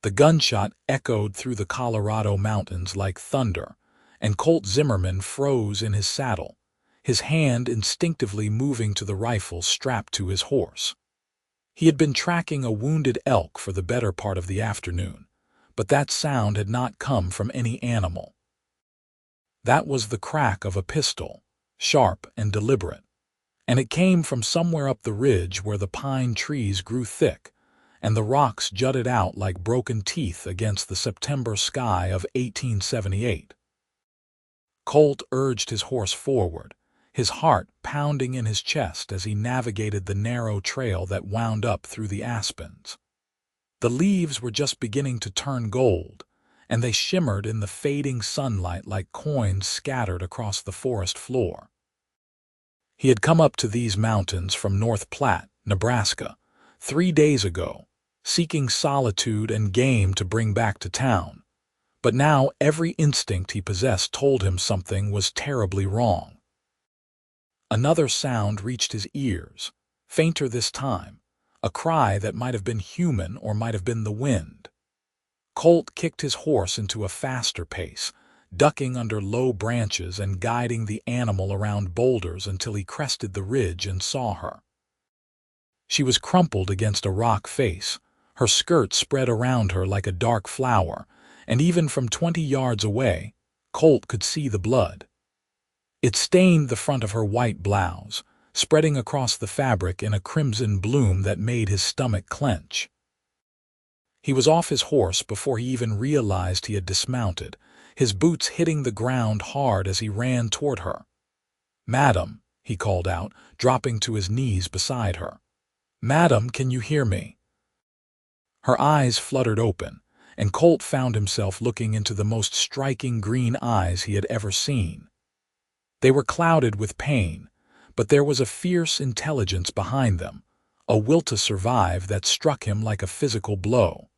The gunshot echoed through the Colorado mountains like thunder, and Colt Zimmerman froze in his saddle, his hand instinctively moving to the rifle strapped to his horse. He had been tracking a wounded elk for the better part of the afternoon, but that sound had not come from any animal. That was the crack of a pistol, sharp and deliberate, and it came from somewhere up the ridge where the pine trees grew thick, and the rocks jutted out like broken teeth against the September sky of 1878. Colt urged his horse forward, his heart pounding in his chest as he navigated the narrow trail that wound up through the aspens. The leaves were just beginning to turn gold, and they shimmered in the fading sunlight like coins scattered across the forest floor. He had come up to these mountains from North Platte, Nebraska, 3 days ago, seeking solitude and game to bring back to town. But now every instinct he possessed told him something was terribly wrong. Another sound reached his ears, fainter this time, a cry that might have been human or might have been the wind. Colt kicked his horse into a faster pace, ducking under low branches and guiding the animal around boulders until he crested the ridge and saw her. She was crumpled against a rock face, her skirt spread around her like a dark flower, and even from 20 yards away, Colt could see the blood. It stained the front of her white blouse, spreading across the fabric in a crimson bloom that made his stomach clench. He was off his horse before he even realized he had dismounted, his boots hitting the ground hard as he ran toward her. "Madam," he called out, dropping to his knees beside her. "Madam, can you hear me?" Her eyes fluttered open, and Colt found himself looking into the most striking green eyes he had ever seen. They were clouded with pain, but there was a fierce intelligence behind them, a will to survive that struck him like a physical blow.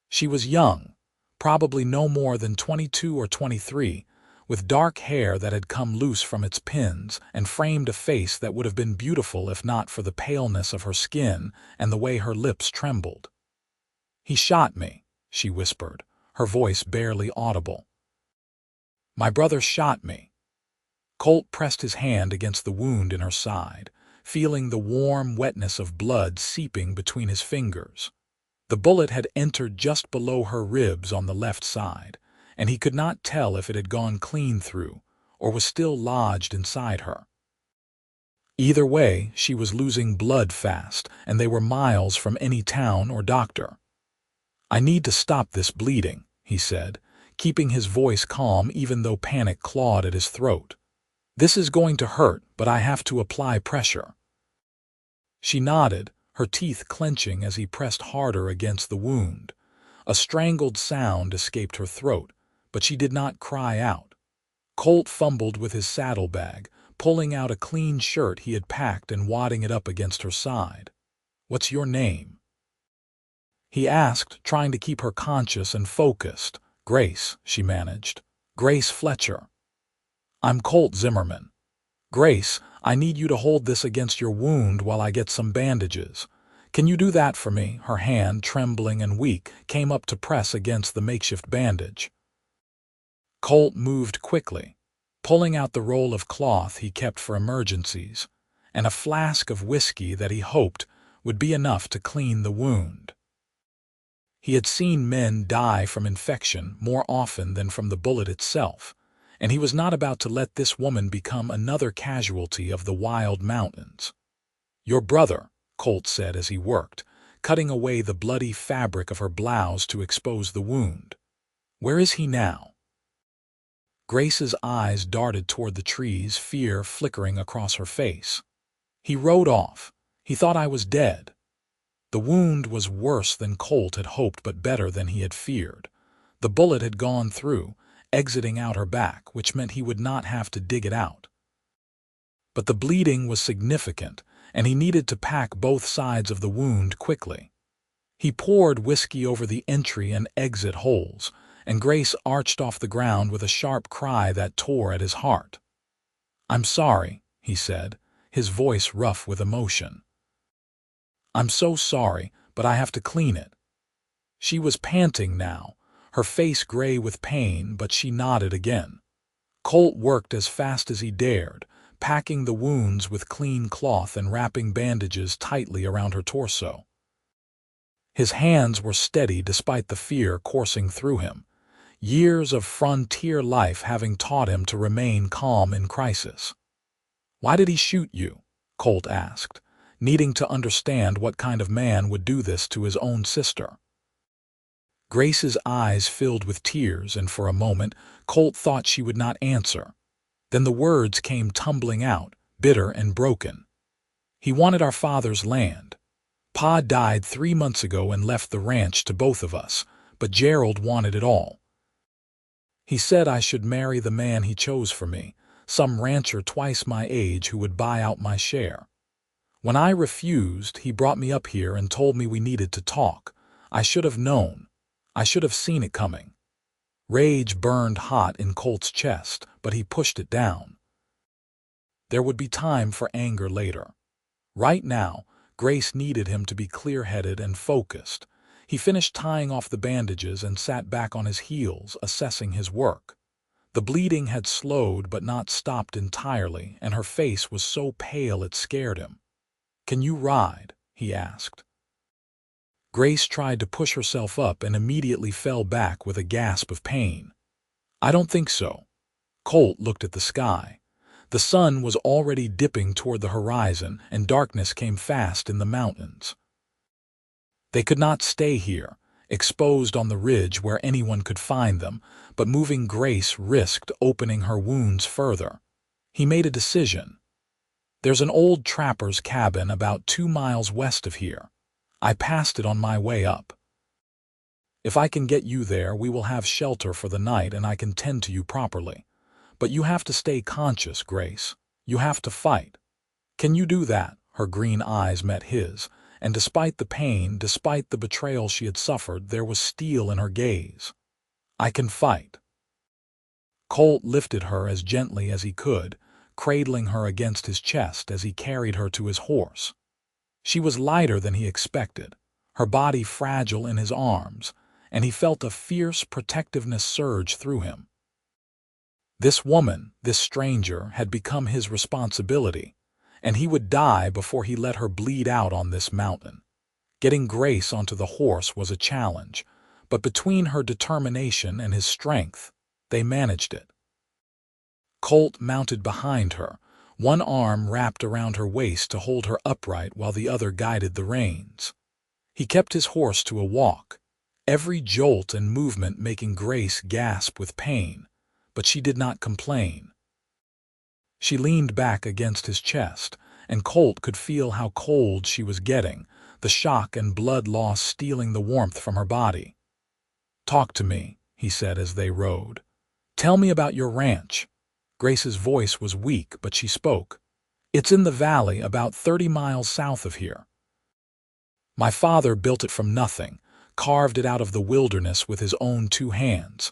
She was young, probably no more than 22 or 23, with dark hair that had come loose from its pins and framed a face that would have been beautiful if not for the paleness of her skin and the way her lips trembled. "He shot me," she whispered, her voice barely audible. "My brother shot me." Colt pressed his hand against the wound in her side, feeling the warm wetness of blood seeping between his fingers. The bullet had entered just below her ribs on the left side, and he could not tell if it had gone clean through or was still lodged inside her. Either way, she was losing blood fast, and they were miles from any town or doctor. "I need to stop this bleeding," he said, keeping his voice calm even though panic clawed at his throat. "This is going to hurt, but I have to apply pressure." She nodded, her teeth clenching as he pressed harder against the wound. A strangled sound escaped her throat, but she did not cry out. Colt fumbled with his saddlebag, pulling out a clean shirt he had packed and wadding it up against her side. "What's your name?" he asked, trying to keep her conscious and focused. "Grace," she managed. "Grace Fletcher." "I'm Colt Zimmerman." "Grace, I need you to hold this against your wound while I get some bandages. Can you do that for me?" Her hand, trembling and weak, came up to press against the makeshift bandage. Colt moved quickly, pulling out the roll of cloth he kept for emergencies, and a flask of whiskey that he hoped would be enough to clean the wound. He had seen men die from infection more often than from the bullet itself, and he was not about to let this woman become another casualty of the wild mountains. "Your brother," Colt said as he worked, cutting away the bloody fabric of her blouse to expose the wound. "Where is he now?" Grace's eyes darted toward the trees, fear flickering across her face. "He rode off. He thought I was dead." The wound was worse than Colt had hoped but better than he had feared. The bullet had gone through, exiting out her back, which meant he would not have to dig it out. But the bleeding was significant, and he needed to pack both sides of the wound quickly. He poured whiskey over the entry and exit holes, and Grace arched off the ground with a sharp cry that tore at his heart. "I'm sorry," he said, his voice rough with emotion. "I'm so sorry, but I have to clean it." She was panting now, her face gray with pain, but she nodded again. Colt worked as fast as he dared, packing the wounds with clean cloth and wrapping bandages tightly around her torso. His hands were steady despite the fear coursing through him, years of frontier life having taught him to remain calm in crisis. "Why did he shoot you?" Colt asked, needing to understand what kind of man would do this to his own sister. Grace's eyes filled with tears, and for a moment Colt thought she would not answer. Then the words came tumbling out, bitter and broken. "He wanted our father's land. Pa died 3 months ago and left the ranch to both of us, but Gerald wanted it all. He said I should marry the man he chose for me, some rancher twice my age who would buy out my share. When I refused, he brought me up here and told me we needed to talk. I should have known. I should have seen it coming." Rage burned hot in Colt's chest, but he pushed it down. There would be time for anger later. Right now, Grace needed him to be clear-headed and focused. He finished tying off the bandages and sat back on his heels, assessing his work. The bleeding had slowed but not stopped entirely, and her face was so pale it scared him. "Can you ride?" he asked. Grace tried to push herself up and immediately fell back with a gasp of pain. "I don't think so." Colt looked at the sky. The sun was already dipping toward the horizon, and darkness came fast in the mountains. They could not stay here, exposed on the ridge where anyone could find them, but moving Grace risked opening her wounds further. He made a decision. "There's an old trapper's cabin about 2 miles west of here. I passed it on my way up. If I can get you there, we will have shelter for the night and I can tend to you properly. But you have to stay conscious, Grace. You have to fight. Can you do that?" Her green eyes met his, and despite the pain, despite the betrayal she had suffered, there was steel in her gaze. "I can fight." Colt lifted her as gently as he could, cradling her against his chest as he carried her to his horse. She was lighter than he expected, her body fragile in his arms, and he felt a fierce protectiveness surge through him. This woman, this stranger, had become his responsibility, and he would die before he let her bleed out on this mountain. Getting Grace onto the horse was a challenge, but between her determination and his strength, they managed it. Colt mounted behind her, one arm wrapped around her waist to hold her upright while the other guided the reins. He kept his horse to a walk, every jolt and movement making Grace gasp with pain, but she did not complain. She leaned back against his chest, and Colt could feel how cold she was getting, the shock and blood loss stealing the warmth from her body. "Talk to me," he said as they rode. "Tell me about your ranch." Grace's voice was weak, but she spoke. "It's in the valley about 30 miles south of here. My father built it from nothing, carved it out of the wilderness with his own 2 hands.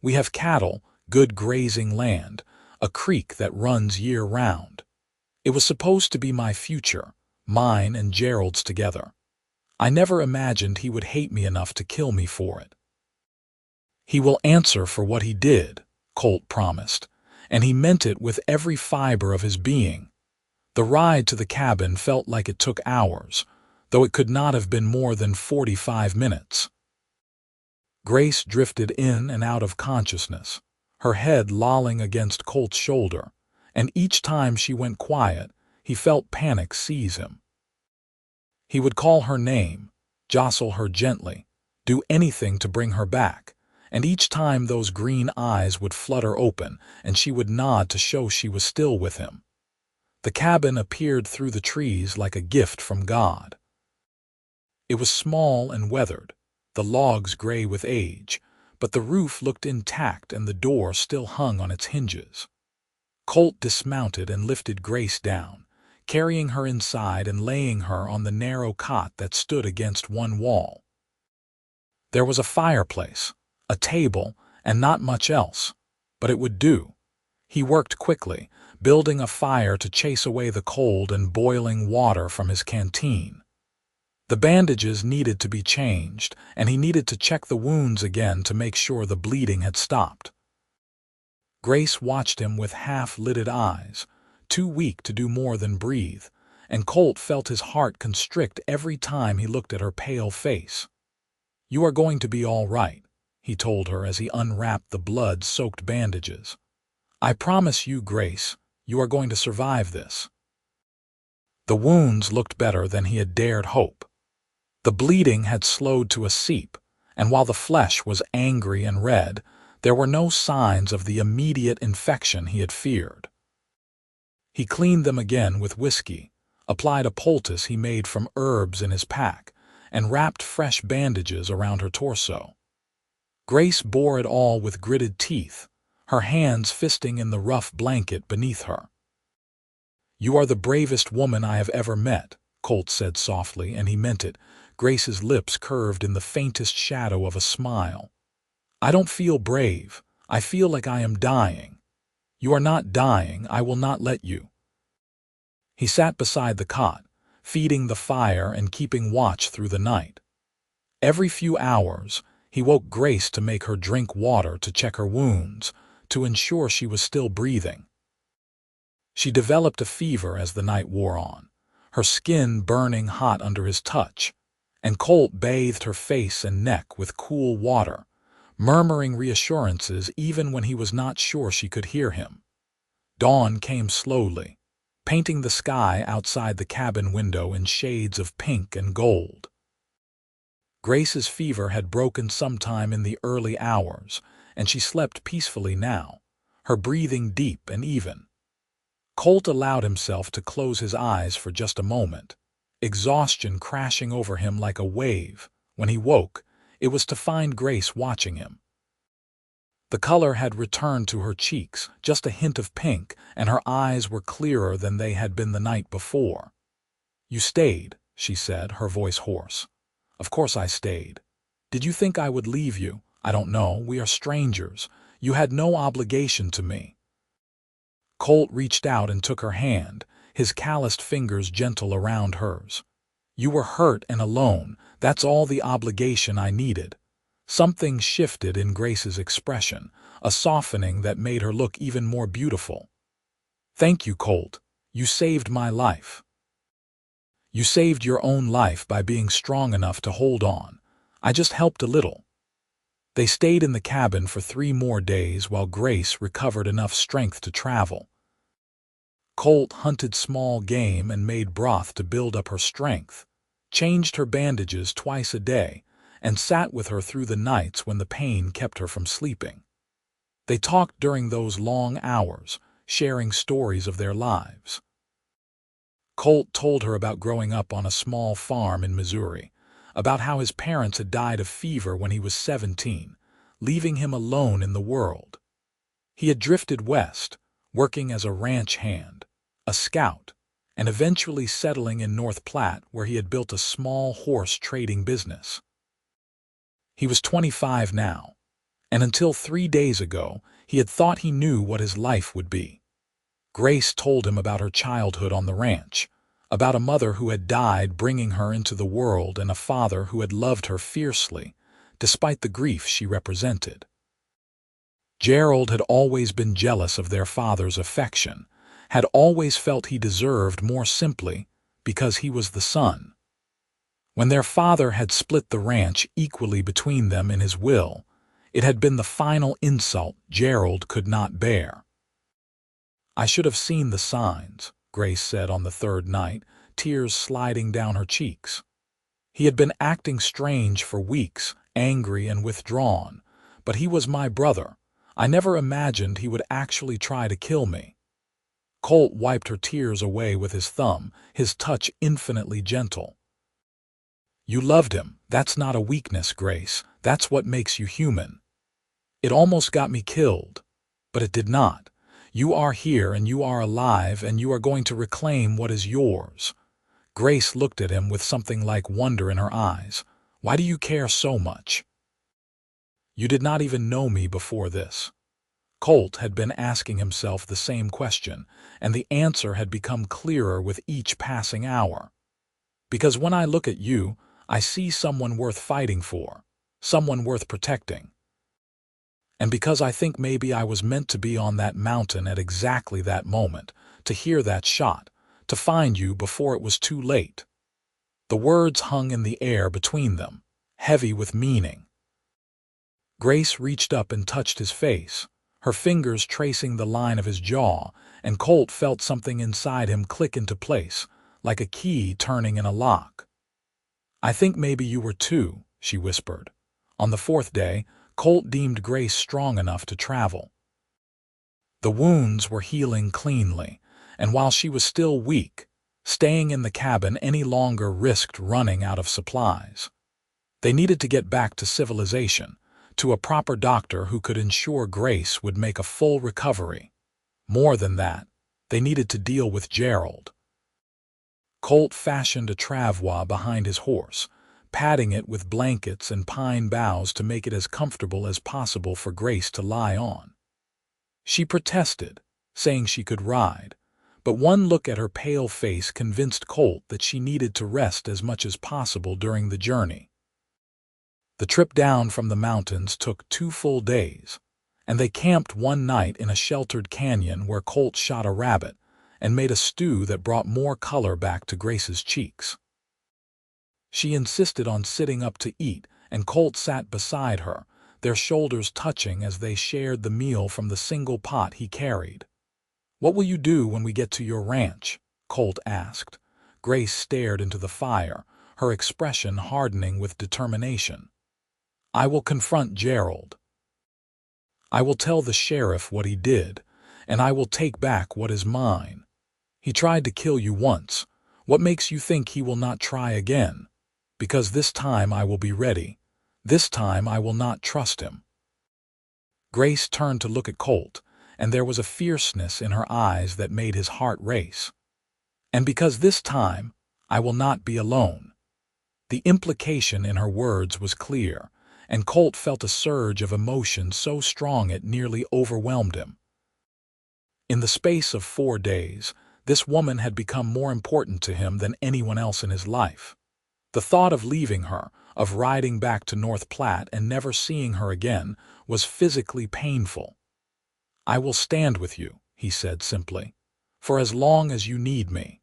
We have cattle, good grazing land, a creek that runs year-round. It was supposed to be my future, mine and Gerald's together. I never imagined he would hate me enough to kill me for it." "He will answer for what he did," Colt promised, and he meant it with every fiber of his being. The ride to the cabin felt like it took hours, though it could not have been more than 45 minutes. Grace drifted in and out of consciousness, her head lolling against Colt's shoulder, and each time she went quiet, he felt panic seize him. He would call her name, jostle her gently, do anything to bring her back, and each time those green eyes would flutter open and she would nod to show she was still with him. The cabin appeared through the trees like a gift from God. It was small and weathered, the logs gray with age, but the roof looked intact and the door still hung on its hinges. Colt dismounted and lifted Grace down, carrying her inside and laying her on the narrow cot that stood against one wall. There was a fireplace, a table, and not much else, but it would do. He worked quickly, building a fire to chase away the cold and boiling water from his canteen. The bandages needed to be changed, and he needed to check the wounds again to make sure the bleeding had stopped. Grace watched him with half-lidded eyes, too weak to do more than breathe, and Colt felt his heart constrict every time he looked at her pale face. "You are going to be all right," he told her as he unwrapped the blood-soaked bandages. "I promise you, Grace, you are going to survive this." The wounds looked better than he had dared hope. The bleeding had slowed to a seep, and while the flesh was angry and red, there were no signs of the immediate infection he had feared. He cleaned them again with whiskey, applied a poultice he made from herbs in his pack, and wrapped fresh bandages around her torso. Grace bore it all with gritted teeth, her hands fisting in the rough blanket beneath her. "You are the bravest woman I have ever met," Colt said softly, and he meant it. Grace's lips curved in the faintest shadow of a smile. "I don't feel brave. I feel like I am dying." "You are not dying. I will not let you." He sat beside the cot, feeding the fire and keeping watch through the night. Every few hours, he woke Grace to make her drink water to check her wounds, to ensure she was still breathing. She developed a fever as the night wore on, her skin burning hot under his touch, and Colt bathed her face and neck with cool water, murmuring reassurances even when he was not sure she could hear him. Dawn came slowly, painting the sky outside the cabin window in shades of pink and gold. Grace's fever had broken sometime in the early hours, and she slept peacefully now, her breathing deep and even. Colt allowed himself to close his eyes for just a moment, exhaustion crashing over him like a wave. When he woke, it was to find Grace watching him. The color had returned to her cheeks, just a hint of pink, and her eyes were clearer than they had been the night before. "You stayed," she said, her voice hoarse. "Of course I stayed. Did you think I would leave you? I don't know. We are strangers. You had no obligation to me." Colt reached out and took her hand, his calloused fingers gentle around hers. "You were hurt and alone. That's all the obligation I needed." Something shifted in Grace's expression, a softening that made her look even more beautiful. "Thank you, Colt. You saved my life." "You saved your own life by being strong enough to hold on. I just helped a little." They stayed in the cabin for 3 more days while Grace recovered enough strength to travel. Colt hunted small game and made broth to build up her strength, changed her bandages twice a day, and sat with her through the nights when the pain kept her from sleeping. They talked during those long hours, sharing stories of their lives. Colt told her about growing up on a small farm in Missouri, about how his parents had died of fever when he was 17, leaving him alone in the world. He had drifted west, working as a ranch hand, a scout, and eventually settling in North Platte where he had built a small horse trading business. He was 25 now, and until 3 days ago, he had thought he knew what his life would be. Grace told him about her childhood on the ranch, about a mother who had died bringing her into the world and a father who had loved her fiercely, despite the grief she represented. Gerald had always been jealous of their father's affection, had always felt he deserved more simply because he was the son. When their father had split the ranch equally between them in his will, it had been the final insult Gerald could not bear. "I should have seen the signs," Grace said on the 3rd night, tears sliding down her cheeks. "He had been acting strange for weeks, angry and withdrawn, but he was my brother. I never imagined he would actually try to kill me." Colt wiped her tears away with his thumb, his touch infinitely gentle. "You loved him. That's not a weakness, Grace. That's what makes you human. It almost got me killed, but it did not. You are here and you are alive and you are going to reclaim what is yours." Grace looked at him with something like wonder in her eyes. "Why do you care so much?" "You did not even know me before this." Colt had been asking himself the same question, and the answer had become clearer with each passing hour. Because when I look at you, I see someone worth fighting for, someone worth protecting. And because I think maybe I was meant to be on that mountain at exactly that moment, to hear that shot, to find you before it was too late." The words hung in the air between them, heavy with meaning. Grace reached up and touched his face, her fingers tracing the line of his jaw, and Colt felt something inside him click into place, like a key turning in a lock. "I think maybe you were too," she whispered. On the fourth day, Colt deemed Grace strong enough to travel. The wounds were healing cleanly, and while she was still weak, staying in the cabin any longer risked running out of supplies. They needed to get back to civilization, to a proper doctor who could ensure Grace would make a full recovery. More than that, they needed to deal with Gerald. Colt fashioned a travois behind his horse, padding it with blankets and pine boughs to make it as comfortable as possible for Grace to lie on. She protested, saying she could ride, but one look at her pale face convinced Colt that she needed to rest as much as possible during the journey. The trip down from the mountains took 2 full days, and they camped one night in a sheltered canyon where Colt shot a rabbit and made a stew that brought more color back to Grace's cheeks. She insisted on sitting up to eat, and Colt sat beside her, their shoulders touching as they shared the meal from the single pot he carried. "What will you do when we get to your ranch?" Colt asked. Grace stared into the fire, her expression hardening with determination. "I will confront Gerald. I will tell the sheriff what he did, and I will take back what is mine. He tried to kill you once. What makes you think he will not try again? Because this time I will be ready. This time I will not trust him." Grace turned to look at Colt, and there was a fierceness in her eyes that made his heart race. "And because this time I will not be alone." The implication in her words was clear, and Colt felt a surge of emotion so strong it nearly overwhelmed him. In the space of 4 days, this woman had become more important to him than anyone else in his life. The thought of leaving her, of riding back to North Platte and never seeing her again, was physically painful. "I will stand with you," he said simply, "for as long as you need me."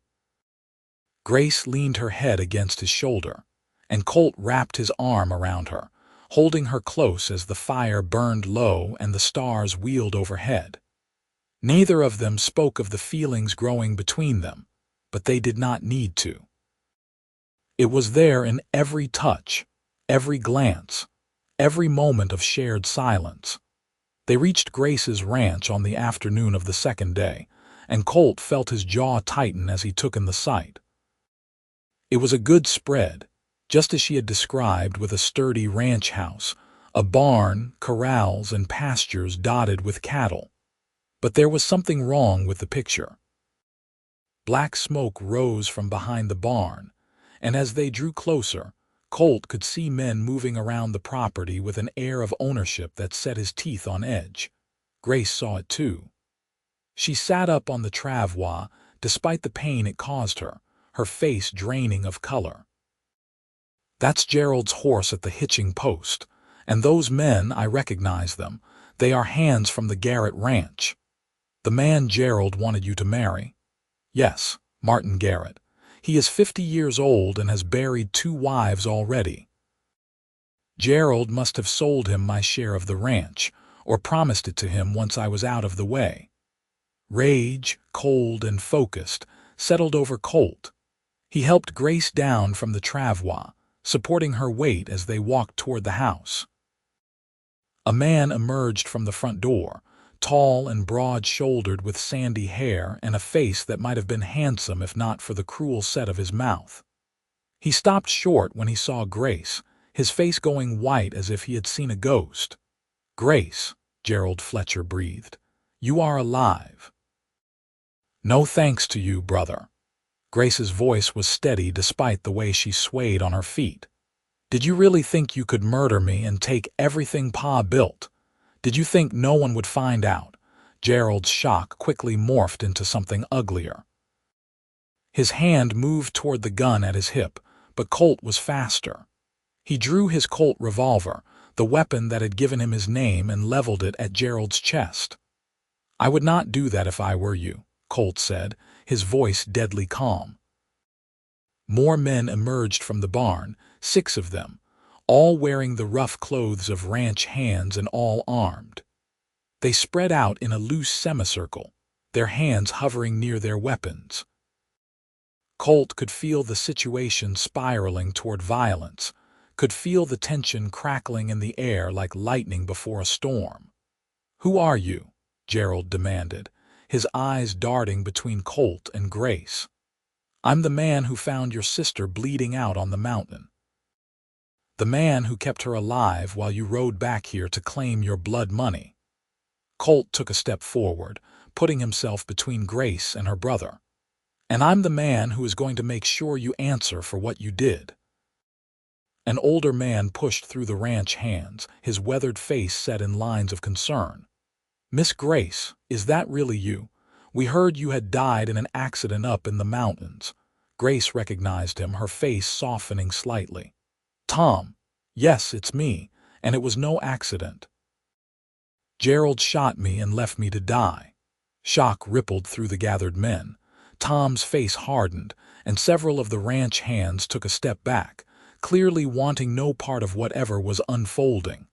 Grace leaned her head against his shoulder, and Colt wrapped his arm around her, holding her close as the fire burned low and the stars wheeled overhead. Neither of them spoke of the feelings growing between them, but they did not need to. It was there in every touch, every glance, every moment of shared silence. They reached Grace's ranch on the afternoon of the second day, and Colt felt his jaw tighten as he took in the sight. It was a good spread, just as she had described, with a sturdy ranch house, a barn, corrals, and pastures dotted with cattle. But there was something wrong with the picture. Black smoke rose from behind the barn, and as they drew closer, Colt could see men moving around the property with an air of ownership that set his teeth on edge. Grace saw it too. She sat up on the travois, despite the pain it caused her, her face draining of color. "That's Gerald's horse at the hitching post, and those men, I recognize them. They are hands from the Garrett Ranch. The man Gerald wanted you to marry." "Yes, Martin Garrett. He is 50 years old and has buried 2 wives already. Gerald must have sold him my share of the ranch, or promised it to him once I was out of the way." Rage, cold and focused, settled over Colt. He helped Grace down from the travois, supporting her weight as they walked toward the house. A man emerged from the front door, tall and broad-shouldered with sandy hair and a face that might have been handsome if not for the cruel set of his mouth. He stopped short when he saw Grace, his face going white as if he had seen a ghost. "Grace," Gerald Fletcher breathed, "you are alive." "No thanks to you, brother." Grace's voice was steady despite the way she swayed on her feet. "Did you really think you could murder me and take everything Pa built? Did you think no one would find out?" Gerald's shock quickly morphed into something uglier. His hand moved toward the gun at his hip, but Colt was faster. He drew his Colt revolver, the weapon that had given him his name, and leveled it at Gerald's chest. "I would not do that if I were you," Colt said, his voice deadly calm. More men emerged from the barn, 6 of them, all wearing the rough clothes of ranch hands and all armed. They spread out in a loose semicircle, their hands hovering near their weapons. Colt could feel the situation spiraling toward violence, could feel the tension crackling in the air like lightning before a storm. "Who are you?" Gerald demanded, his eyes darting between Colt and Grace. "I'm the man who found your sister bleeding out on the mountain. The man who kept her alive while you rode back here to claim your blood money." Colt took a step forward, putting himself between Grace and her brother. "And I'm the man who is going to make sure you answer for what you did." An older man pushed through the ranch hands, his weathered face set in lines of concern. "Miss Grace, is that really you? We heard you had died in an accident up in the mountains." Grace recognized him, her face softening slightly. "Tom, yes, it's me, and it was no accident. Gerald shot me and left me to die." Shock rippled through the gathered men. Tom's face hardened, and several of the ranch hands took a step back, clearly wanting no part of whatever was unfolding.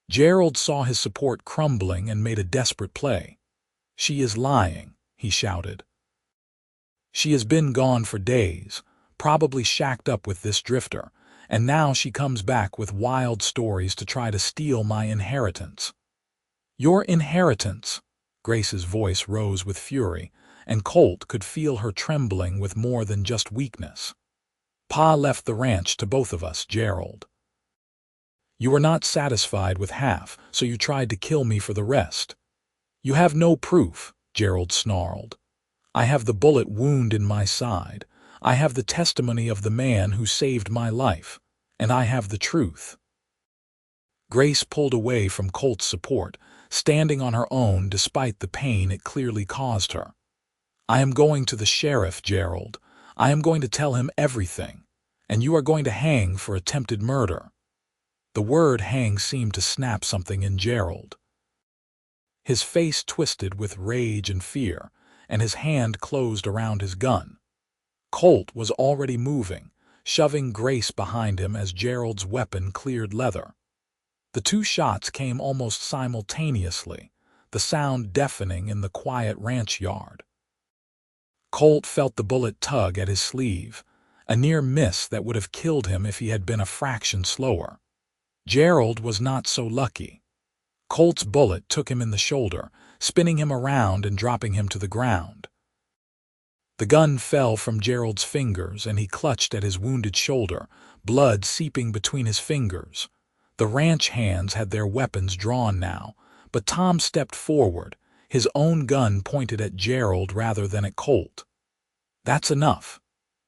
Gerald saw his support crumbling and made a desperate play. "She is lying," he shouted. "She has been gone for days, probably shacked up with this drifter, and now she comes back with wild stories to try to steal my inheritance." "Your inheritance?" Grace's voice rose with fury, and Colt could feel her trembling with more than just weakness. "Pa left the ranch to both of us, Gerald. You were not satisfied with half, so you tried to kill me for the rest." "You have no proof," Gerald snarled. "I have the bullet wound in my side. I have the testimony of the man who saved my life. And I have the truth." Grace pulled away from Colt's support, standing on her own despite the pain it clearly caused her. "I am going to the sheriff, Gerald. I am going to tell him everything. And you are going to hang for attempted murder." The word hang seemed to snap something in Gerald. His face twisted with rage and fear, and his hand closed around his gun. Colt was already moving, shoving Grace behind him as Gerald's weapon cleared leather. The 2 shots came almost simultaneously, the sound deafening in the quiet ranch yard. Colt felt the bullet tug at his sleeve, a near miss that would have killed him if he had been a fraction slower. Gerald was not so lucky. Colt's bullet took him in the shoulder, spinning him around and dropping him to the ground. The gun fell from Gerald's fingers, and he clutched at his wounded shoulder, blood seeping between his fingers. The ranch hands had their weapons drawn now, but Tom stepped forward, his own gun pointed at Gerald rather than at Colt. "That's enough.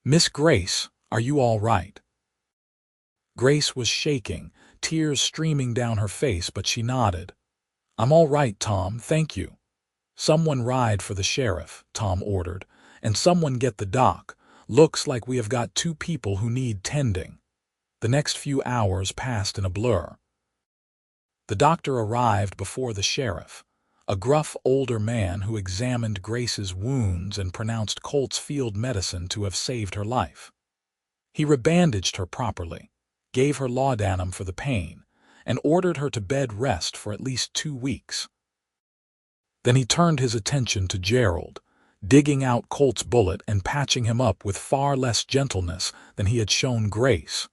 Miss Grace, are you all right?" Grace was shaking, tears streaming down her face, but she nodded. "I'm all right, Tom, thank you." "Someone ride for the sheriff," Tom ordered, "and someone get the doc. Looks like we have got 2 people who need tending." The next few hours passed in a blur. The doctor arrived before the sheriff, a gruff older man who examined Grace's wounds and pronounced Colt's field medicine to have saved her life. He rebandaged her properly, gave her laudanum for the pain, and ordered her to bed rest for at least 2 weeks. Then he turned his attention to Gerald, digging out Colt's bullet and patching him up with far less gentleness than he had shown Grace.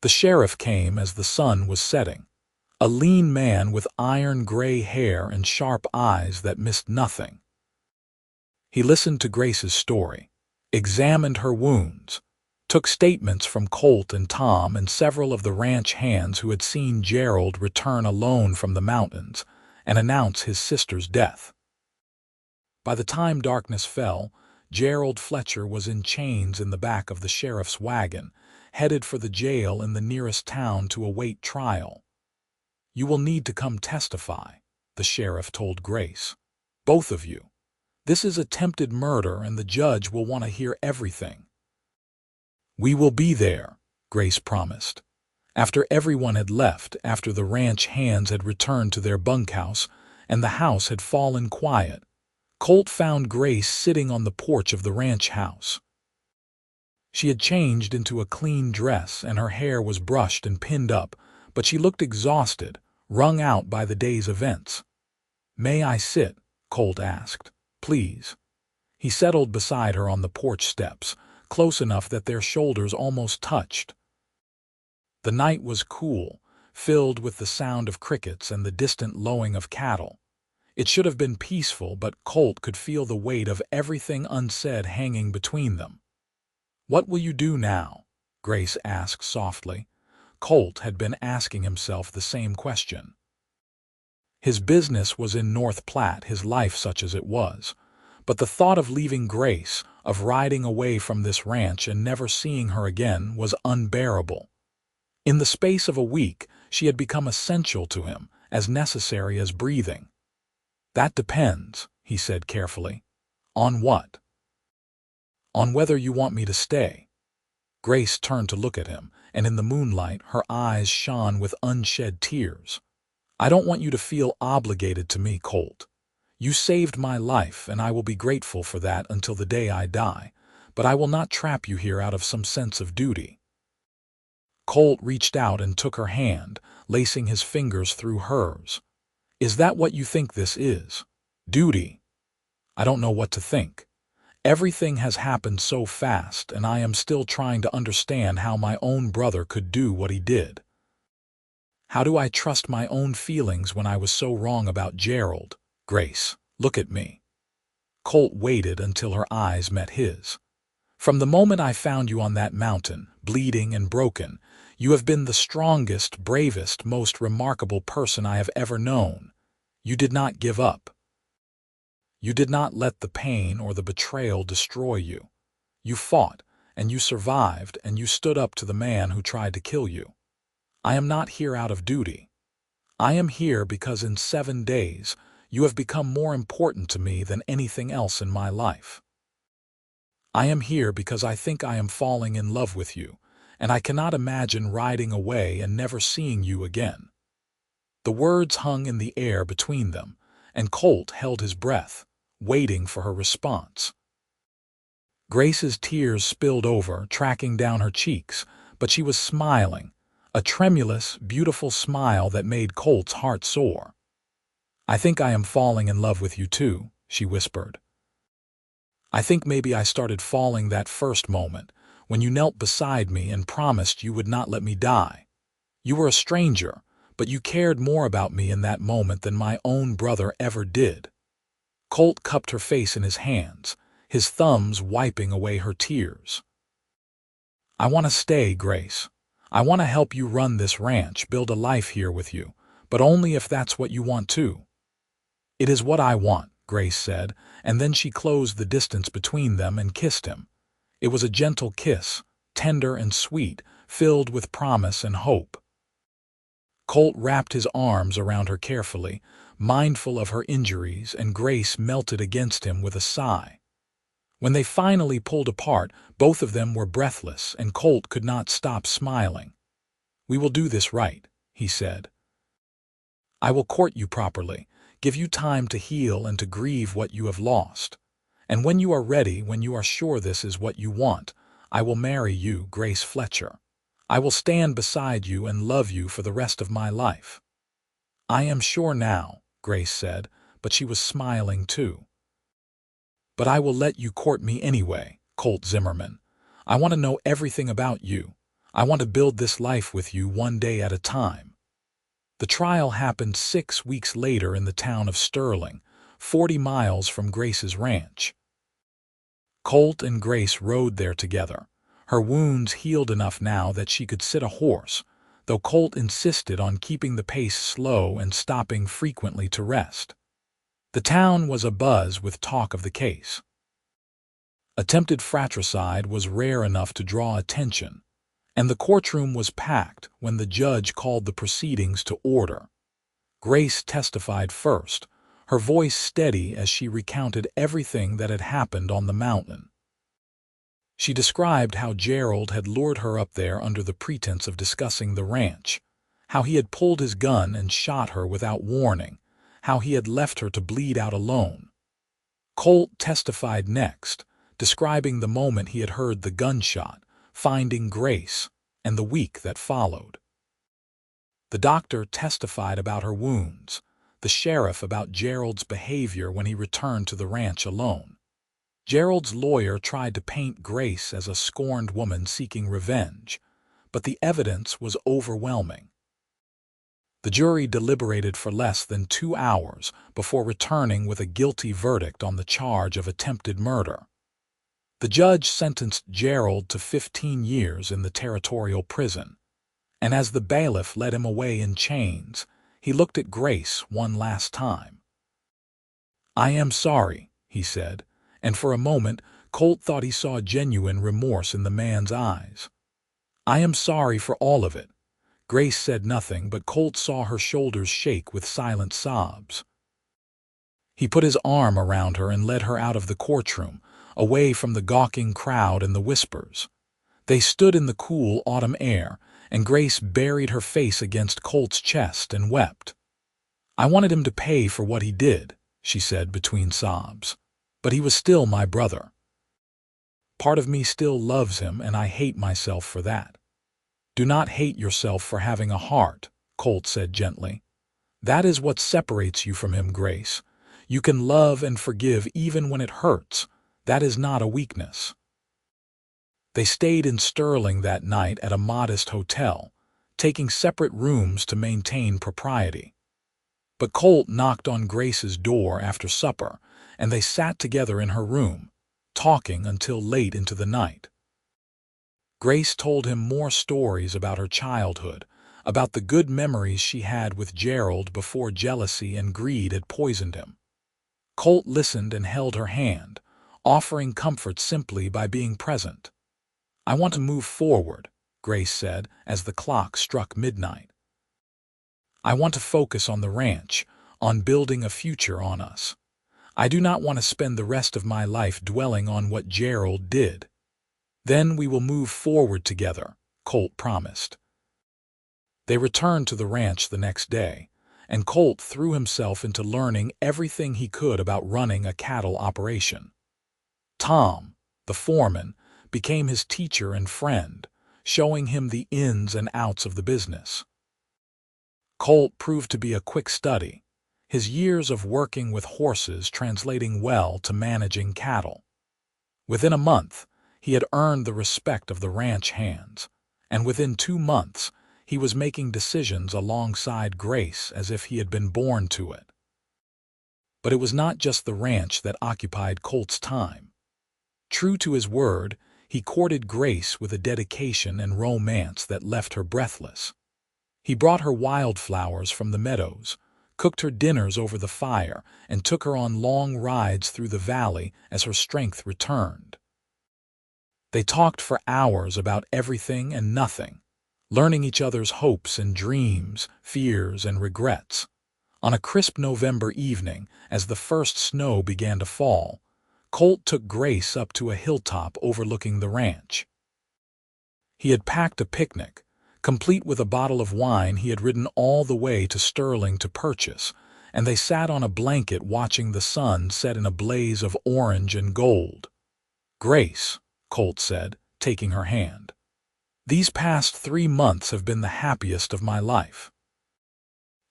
The sheriff came as the sun was setting, a lean man with iron-gray hair and sharp eyes that missed nothing. He listened to Grace's story, examined her wounds, took statements from Colt and Tom and several of the ranch hands who had seen Gerald return alone from the mountains and announce his sister's death. By the time darkness fell, Gerald Fletcher was in chains in the back of the sheriff's wagon, headed for the jail in the nearest town to await trial. "You will need to come testify," the sheriff told Grace. "Both of you. This is attempted murder and the judge will want to hear everything." "We will be there," Grace promised. After everyone had left, after the ranch hands had returned to their bunkhouse, and the house had fallen quiet, Colt found Grace sitting on the porch of the ranch house. She had changed into a clean dress and her hair was brushed and pinned up, but she looked exhausted, wrung out by the day's events. "May I sit?" Colt asked. "Please." He settled beside her on the porch steps, close enough that their shoulders almost touched. The night was cool, filled with the sound of crickets and the distant lowing of cattle. It should have been peaceful, but Colt could feel the weight of everything unsaid hanging between them. "What will you do now?" Grace asked softly. Colt had been asking himself the same question. His business was in North Platte, his life such as it was. But the thought of leaving Grace, of riding away from this ranch and never seeing her again, was unbearable. In the space of a week, she had become essential to him, as necessary as breathing. "That depends," he said carefully. "On what?" "On whether you want me to stay." Grace turned to look at him, and in the moonlight her eyes shone with unshed tears. "I don't want you to feel obligated to me, Colt. You saved my life, and I will be grateful for that until the day I die, but I will not trap you here out of some sense of duty." Colt reached out and took her hand, lacing his fingers through hers. "Is that what you think this is? Duty?" "I don't know what to think. Everything has happened so fast, and I am still trying to understand how my own brother could do what he did. How do I trust my own feelings when I was so wrong about Gerald? Grace, look at me." Colt waited until her eyes met his. "From the moment I found you on that mountain, bleeding and broken, you have been the strongest, bravest, most remarkable person I have ever known. You did not give up. You did not let the pain or the betrayal destroy you. You fought, and you survived, and you stood up to the man who tried to kill you. I am not here out of duty. I am here because in 7 days you have become more important to me than anything else in my life. I am here because I think I am falling in love with you, and I cannot imagine riding away and never seeing you again." The words hung in the air between them, and Colt held his breath, waiting for her response. Grace's tears spilled over, tracking down her cheeks, but she was smiling, a tremulous, beautiful smile that made Colt's heart soar. "I think I am falling in love with you too," she whispered. "I think maybe I started falling that first moment, when you knelt beside me and promised you would not let me die. You were a stranger, but you cared more about me in that moment than my own brother ever did." Colt cupped her face in his hands, his thumbs wiping away her tears. "I want to stay, Grace. I want to help you run this ranch, build a life here with you, but only if that's what you want too." "It is what I want," Grace said, and then she closed the distance between them and kissed him. It was a gentle kiss, tender and sweet, filled with promise and hope. Colt wrapped his arms around her carefully, mindful of her injuries, and Grace melted against him with a sigh. When they finally pulled apart, both of them were breathless, and Colt could not stop smiling. "We will do this right," he said. "I will court you properly, give you time to heal and to grieve what you have lost. And when you are ready, when you are sure this is what you want, I will marry you, Grace Fletcher. I will stand beside you and love you for the rest of my life." "I am sure now," Grace said, but she was smiling too. "But I will let you court me anyway, Colt Zimmerman. I want to know everything about you. I want to build this life with you one day at a time." The trial happened 6 weeks later in the town of Sterling, 40 miles from Grace's ranch. Colt and Grace rode there together. Her wounds healed enough now that she could sit a horse, though Colt insisted on keeping the pace slow and stopping frequently to rest. The town was abuzz with talk of the case. Attempted fratricide was rare enough to draw attention, and the courtroom was packed when the judge called the proceedings to order. Grace testified first, her voice steady as she recounted everything that had happened on the mountain. She described how Gerald had lured her up there under the pretense of discussing the ranch, how he had pulled his gun and shot her without warning, how he had left her to bleed out alone. Colt testified next, describing the moment he had heard the gunshot, finding Grace, and the week that followed. The doctor testified about her wounds, the sheriff about Gerald's behavior when he returned to the ranch alone. Gerald's lawyer tried to paint Grace as a scorned woman seeking revenge, but the evidence was overwhelming. The jury deliberated for less than 2 hours before returning with a guilty verdict on the charge of attempted murder. The judge sentenced Gerald to 15 years in the territorial prison, and as the bailiff led him away in chains, he looked at Grace one last time. "I am sorry," he said, and for a moment Colt thought he saw genuine remorse in the man's eyes. "I am sorry for all of it." Grace said nothing, but Colt saw her shoulders shake with silent sobs. He put his arm around her and led her out of the courtroom, away from the gawking crowd and the whispers. They stood in the cool autumn air, and Grace buried her face against Colt's chest and wept. "I wanted him to pay for what he did," she said between sobs, "but he was still my brother. Part of me still loves him, and I hate myself for that." "Do not hate yourself for having a heart," Colt said gently. "That is what separates you from him, Grace. You can love and forgive even when it hurts. That is not a weakness." They stayed in Sterling that night at a modest hotel, taking separate rooms to maintain propriety. But Colt knocked on Grace's door after supper, and they sat together in her room, talking until late into the night. Grace told him more stories about her childhood, about the good memories she had with Gerald before jealousy and greed had poisoned him. Colt listened and held her hand, offering comfort simply by being present. "I want to move forward," Grace said as the clock struck midnight. "I want to focus on the ranch, on building a future on us. I do not want to spend the rest of my life dwelling on what Gerald did." "Then we will move forward together," Colt promised. They returned to the ranch the next day, and Colt threw himself into learning everything he could about running a cattle operation. Tom, the foreman, became his teacher and friend, showing him the ins and outs of the business. Colt proved to be a quick study, his years of working with horses translating well to managing cattle. Within a month, he had earned the respect of the ranch hands, and within 2 months, he was making decisions alongside Grace as if he had been born to it. But it was not just the ranch that occupied Colt's time. True to his word, he courted Grace with a dedication and romance that left her breathless. He brought her wildflowers from the meadows, cooked her dinners over the fire, and took her on long rides through the valley as her strength returned. They talked for hours about everything and nothing, learning each other's hopes and dreams, fears and regrets. On a crisp November evening, as the first snow began to fall, Colt took Grace up to a hilltop overlooking the ranch. He had packed a picnic, complete with a bottle of wine he had ridden all the way to Sterling to purchase, and they sat on a blanket watching the sun set in a blaze of orange and gold. "Grace," Colt said, taking her hand, "these past 3 months have been the happiest of my life.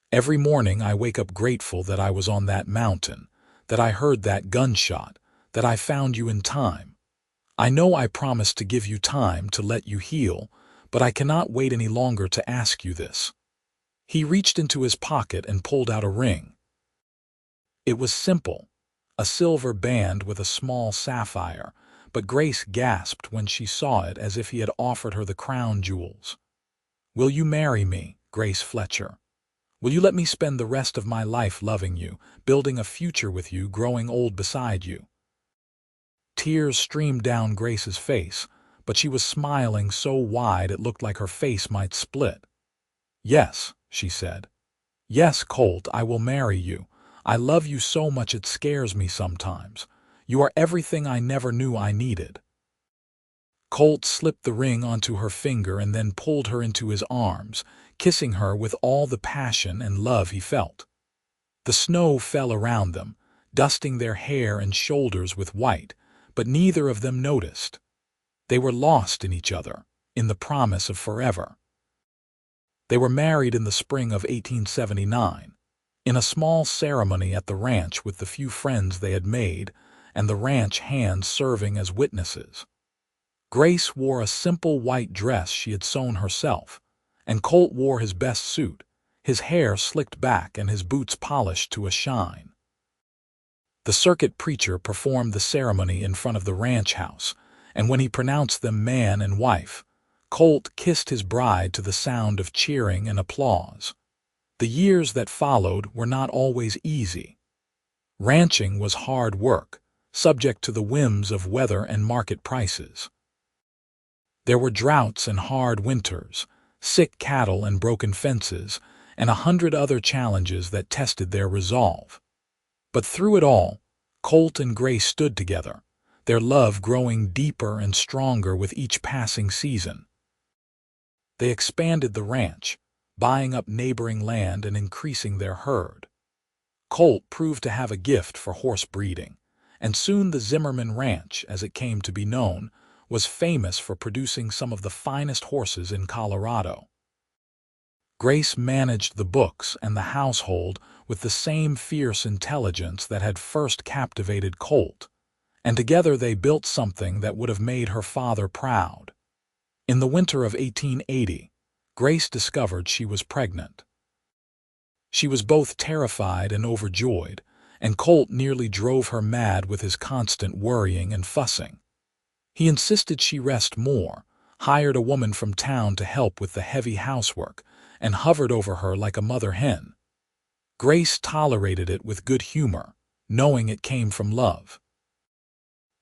Every morning I wake up grateful that I was on that mountain, that I heard that gunshot, that I found you in time. I know I promised to give you time to let you heal, but I cannot wait any longer to ask you this." He reached into his pocket and pulled out a ring. It was simple, a silver band with a small sapphire, but Grace gasped when she saw it as if he had offered her the crown jewels. "Will you marry me, Grace Fletcher? Will you let me spend the rest of my life loving you, building a future with you, growing old beside you?" Tears streamed down Grace's face, but she was smiling so wide it looked like her face might split. "Yes," she said. "Yes, Colt, I will marry you. I love you so much it scares me sometimes. You are everything I never knew I needed." Colt slipped the ring onto her finger and then pulled her into his arms, kissing her with all the passion and love he felt. The snow fell around them, dusting their hair and shoulders with white, but neither of them noticed. They were lost in each other, in the promise of forever. They were married in the spring of 1879, in a small ceremony at the ranch with the few friends they had made, and the ranch hands serving as witnesses. Grace wore a simple white dress she had sewn herself, and Colt wore his best suit, his hair slicked back and his boots polished to a shine. The circuit preacher performed the ceremony in front of the ranch house, and when he pronounced them man and wife, Colt kissed his bride to the sound of cheering and applause. The years that followed were not always easy. Ranching was hard work, subject to the whims of weather and market prices. There were droughts and hard winters, sick cattle and broken fences, and 100 other challenges that tested their resolve. But through it all, Colt and Grace stood together, their love growing deeper and stronger with each passing season. They expanded the ranch, buying up neighboring land and increasing their herd. Colt proved to have a gift for horse breeding, and soon the Zimmerman Ranch, as it came to be known, was famous for producing some of the finest horses in Colorado. Grace managed the books and the household with the same fierce intelligence that had first captivated Colt, and together they built something that would have made her father proud. In the winter of 1880, Grace discovered she was pregnant. She was both terrified and overjoyed, and Colt nearly drove her mad with his constant worrying and fussing. He insisted she rest more, hired a woman from town to help with the heavy housework, and hovered over her like a mother hen. Grace tolerated it with good humor, knowing it came from love.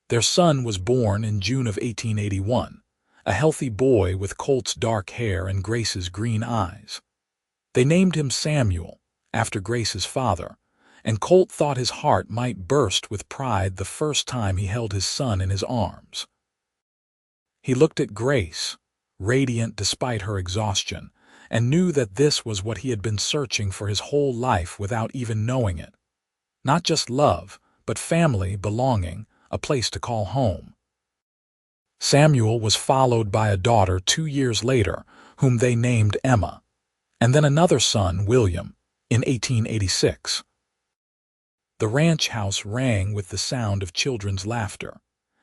Their son was born in June of 1881, a healthy boy with Colt's dark hair and Grace's green eyes. They named him Samuel, after Grace's father, and Colt thought his heart might burst with pride the first time he held his son in his arms. He looked at Grace, radiant despite her exhaustion, and knew that this was what he had been searching for his whole life without even knowing it. Not just love, but family, belonging, a place to call home. Samuel was followed by a daughter 2 years later, whom they named Emma, and then another son, William, in 1886. The ranch house rang with the sound of children's laughter,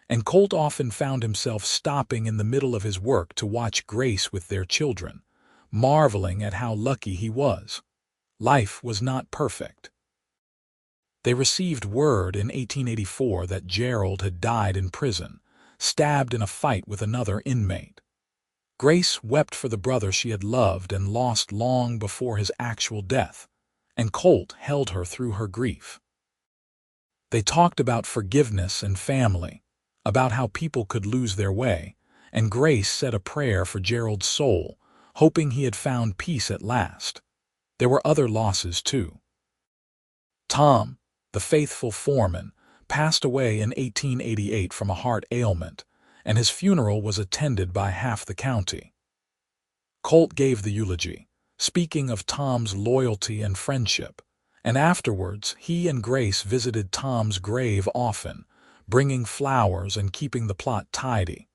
and Colt often found himself stopping in the middle of his work to watch Grace with their children, marveling at how lucky he was. Life was not perfect. They received word in 1884 that Gerald had died in prison, stabbed in a fight with another inmate. Grace wept for the brother she had loved and lost long before his actual death, and Colt held her through her grief. They talked about forgiveness and family, about how people could lose their way, and Grace said a prayer for Gerald's soul, hoping he had found peace at last. There were other losses, too. Tom, the faithful foreman, passed away in 1888 from a heart ailment, and his funeral was attended by half the county. Colt gave the eulogy, speaking of Tom's loyalty and friendship, and afterwards he and Grace visited Tom's grave often, bringing flowers and keeping the plot tidy.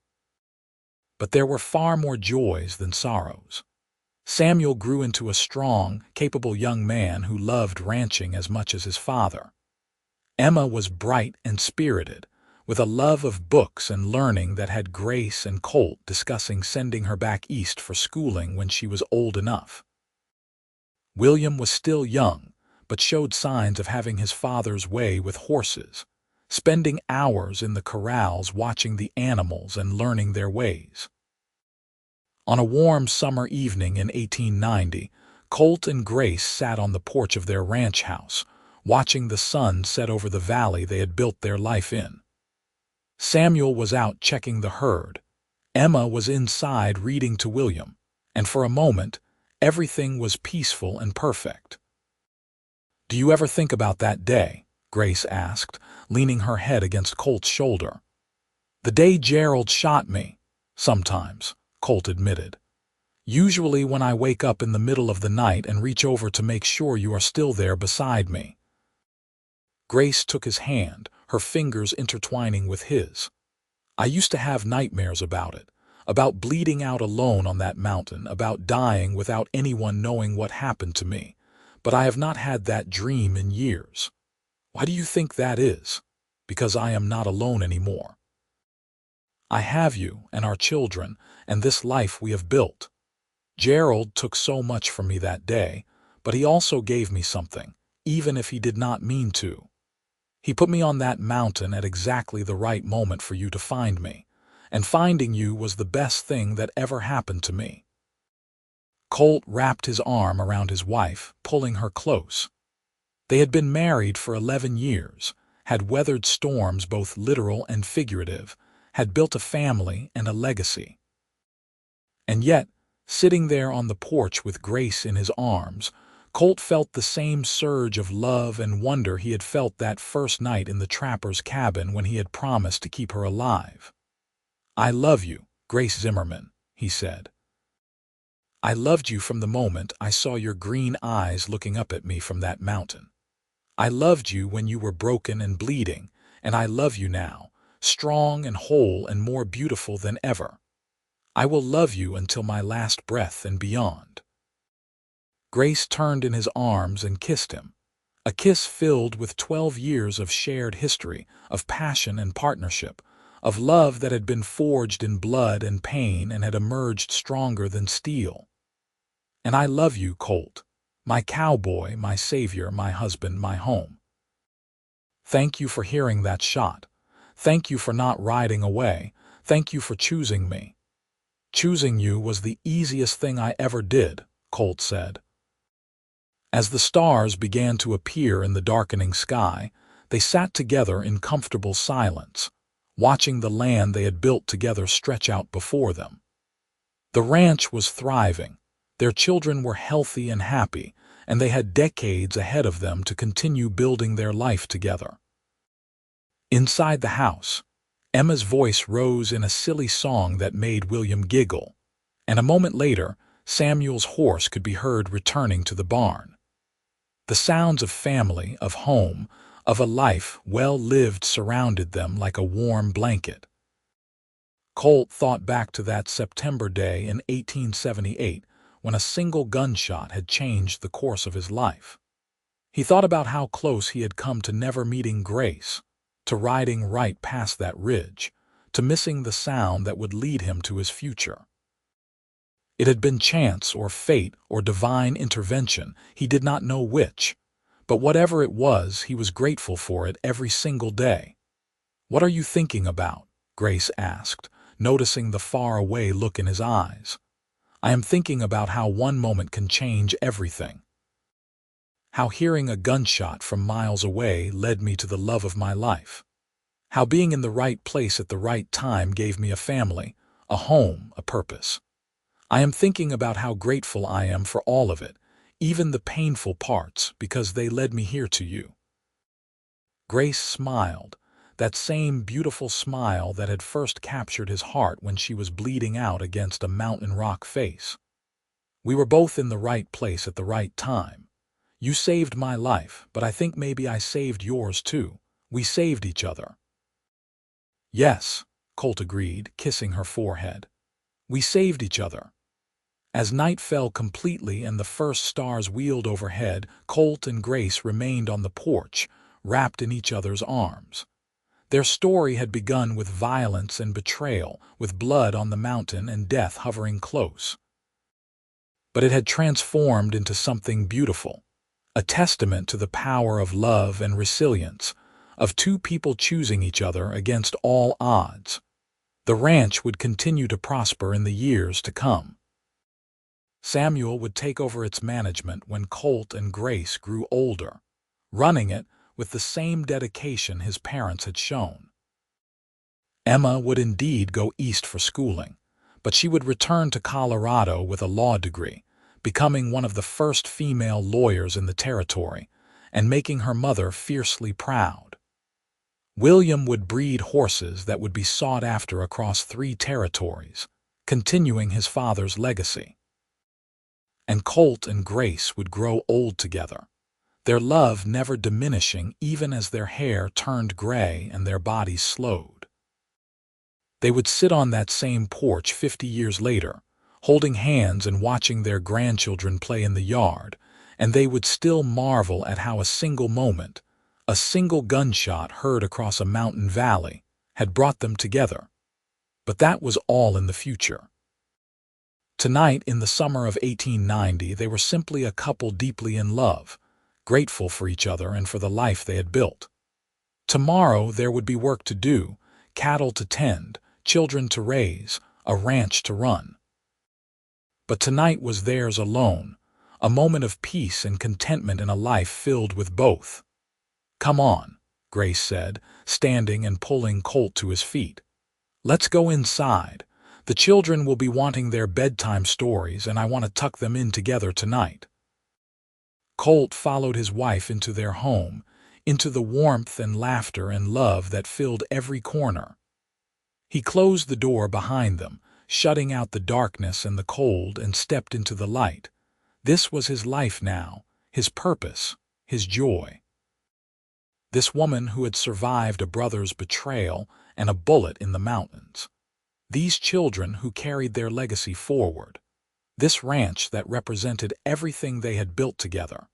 But there were far more joys than sorrows. Samuel grew into a strong, capable young man who loved ranching as much as his father. Emma was bright and spirited, with a love of books and learning that had Grace and Colt discussing sending her back east for schooling when she was old enough. William was still young, but showed signs of having his father's way with horses, spending hours in the corrals watching the animals and learning their ways. On a warm summer evening in 1890, Colt and Grace sat on the porch of their ranch house, watching the sun set over the valley they had built their life in. Samuel was out checking the herd. Emma was inside reading to William, and for a moment, everything was peaceful and perfect. "Do you ever think about that day?" Grace asked, leaning her head against Colt's shoulder. "The day Gerald shot me." "Sometimes," Colt admitted. "Usually when I wake up in the middle of the night and reach over to make sure you are still there beside me." Grace took his hand, her fingers intertwining with his. "I used to have nightmares about it, about bleeding out alone on that mountain, about dying without anyone knowing what happened to me, but I have not had that dream in years. Why do you think that is? Because I am not alone anymore. I have you and our children and this life we have built. Gerald took so much from me that day, but he also gave me something, even if he did not mean to. He put me on that mountain at exactly the right moment for you to find me, and finding you was the best thing that ever happened to me." Colt wrapped his arm around his wife, pulling her close. They had been married for 11 years, had weathered storms both literal and figurative, had built a family and a legacy. And yet, sitting there on the porch with Grace in his arms, Colt felt the same surge of love and wonder he had felt that first night in the trapper's cabin when he had promised to keep her alive. "I love you, Grace Zimmerman," he said. "I loved you from the moment I saw your green eyes looking up at me from that mountain. I loved you when you were broken and bleeding, and I love you now, strong and whole and more beautiful than ever. I will love you until my last breath and beyond." Grace turned in his arms and kissed him, a kiss filled with 12 years of shared history, of passion and partnership, of love that had been forged in blood and pain and had emerged stronger than steel. "And I love you, Colt, my cowboy, my savior, my husband, my home. Thank you for hearing that shot. Thank you for not riding away. Thank you for choosing me." "Choosing you was the easiest thing I ever did," Colt said. As the stars began to appear in the darkening sky, they sat together in comfortable silence, watching the land they had built together stretch out before them. The ranch was thriving, their children were healthy and happy, and they had decades ahead of them to continue building their life together. Inside the house, Emma's voice rose in a silly song that made William giggle, and a moment later, Samuel's horse could be heard returning to the barn. The sounds of family, of home, of a life well lived surrounded them like a warm blanket. Colt thought back to that September day in 1878 when a single gunshot had changed the course of his life. He thought about how close he had come to never meeting Grace, to riding right past that ridge, to missing the sound that would lead him to his future. It had been chance or fate or divine intervention, he did not know which, but whatever it was, he was grateful for it every single day. "What are you thinking about?" Grace asked, noticing the faraway look in his eyes. "I am thinking about how one moment can change everything. How hearing a gunshot from miles away led me to the love of my life. How being in the right place at the right time gave me a family, a home, a purpose. I am thinking about how grateful I am for all of it, even the painful parts, because they led me here to you." Grace smiled, that same beautiful smile that had first captured his heart when she was bleeding out against a mountain rock face. "We were both in the right place at the right time. You saved my life, but I think maybe I saved yours too. We saved each other." "Yes," Colt agreed, kissing her forehead. "We saved each other." As night fell completely and the first stars wheeled overhead, Colt and Grace remained on the porch, wrapped in each other's arms. Their story had begun with violence and betrayal, with blood on the mountain and death hovering close. But it had transformed into something beautiful, a testament to the power of love and resilience, of two people choosing each other against all odds. The ranch would continue to prosper in the years to come. Samuel would take over its management when Colt and Grace grew older, running it with the same dedication his parents had shown. Emma would indeed go east for schooling, but she would return to Colorado with a law degree, becoming one of the first female lawyers in the territory, and making her mother fiercely proud. William would breed horses that would be sought after across 3 territories, continuing his father's legacy. And Colt and Grace would grow old together, their love never diminishing even as their hair turned gray and their bodies slowed. They would sit on that same porch 50 years later, holding hands and watching their grandchildren play in the yard, and they would still marvel at how a single moment, a single gunshot heard across a mountain valley, had brought them together. But that was all in the future. Tonight, in the summer of 1890, they were simply a couple deeply in love, grateful for each other and for the life they had built. Tomorrow there would be work to do, cattle to tend, children to raise, a ranch to run. But tonight was theirs alone, a moment of peace and contentment in a life filled with both. "Come on," Grace said, standing and pulling Colt to his feet. "Let's go inside. The children will be wanting their bedtime stories, and I want to tuck them in together tonight." Colt followed his wife into their home, into the warmth and laughter and love that filled every corner. He closed the door behind them, shutting out the darkness and the cold, and stepped into the light. This was his life now, his purpose, his joy. This woman who had survived a brother's betrayal and a bullet in the mountains. These children who carried their legacy forward. This ranch that represented everything they had built together.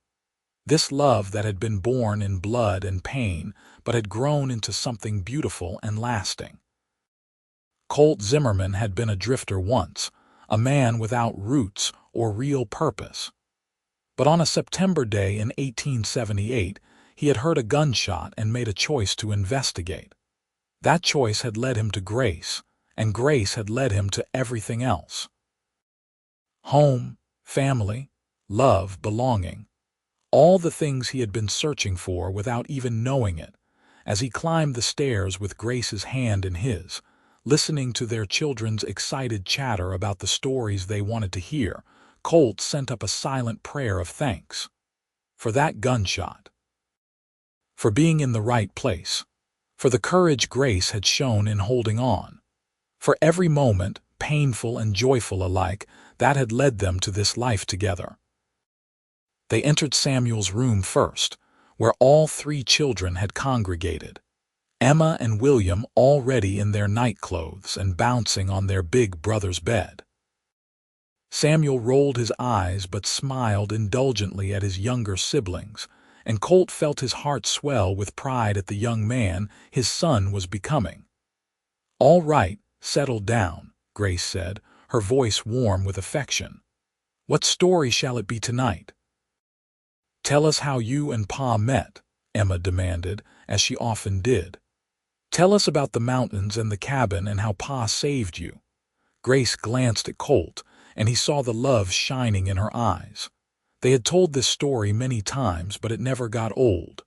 This love that had been born in blood and pain, but had grown into something beautiful and lasting. Colt Zimmerman had been a drifter once, a man without roots or real purpose. But on a September day in 1878, he had heard a gunshot and made a choice to investigate. That choice had led him to Grace, and Grace had led him to everything else. Home, family, love, belonging. All the things he had been searching for without even knowing it. As he climbed the stairs with Grace's hand in his, listening to their children's excited chatter about the stories they wanted to hear, Colt sent up a silent prayer of thanks. For that gunshot. For being in the right place. For the courage Grace had shown in holding on. For every moment, painful and joyful alike, that had led them to this life together. They entered Samuel's room first, where all 3 children had congregated. Emma and William already in their nightclothes and bouncing on their big brother's bed. Samuel rolled his eyes but smiled indulgently at his younger siblings, and Colt felt his heart swell with pride at the young man his son was becoming. "All right, settle down," Grace said, her voice warm with affection. "What story shall it be tonight?" "Tell us how you and Pa met," Emma demanded, as she often did. "Tell us about the mountains and the cabin and how Pa saved you." Grace glanced at Colt, and he saw the love shining in her eyes. They had told this story many times, but it never got old.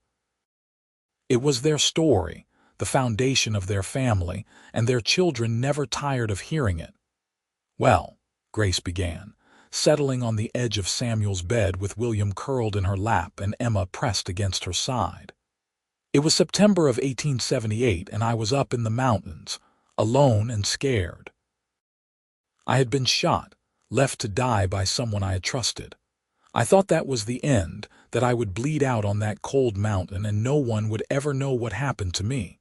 It was their story, the foundation of their family, and their children never tired of hearing it. "Well," Grace began, settling on the edge of Samuel's bed with William curled in her lap and Emma pressed against her side. "It was September of 1878, and I was up in the mountains, alone and scared. I had been shot, left to die by someone I had trusted. I thought that was the end, that I would bleed out on that cold mountain and no one would ever know what happened to me.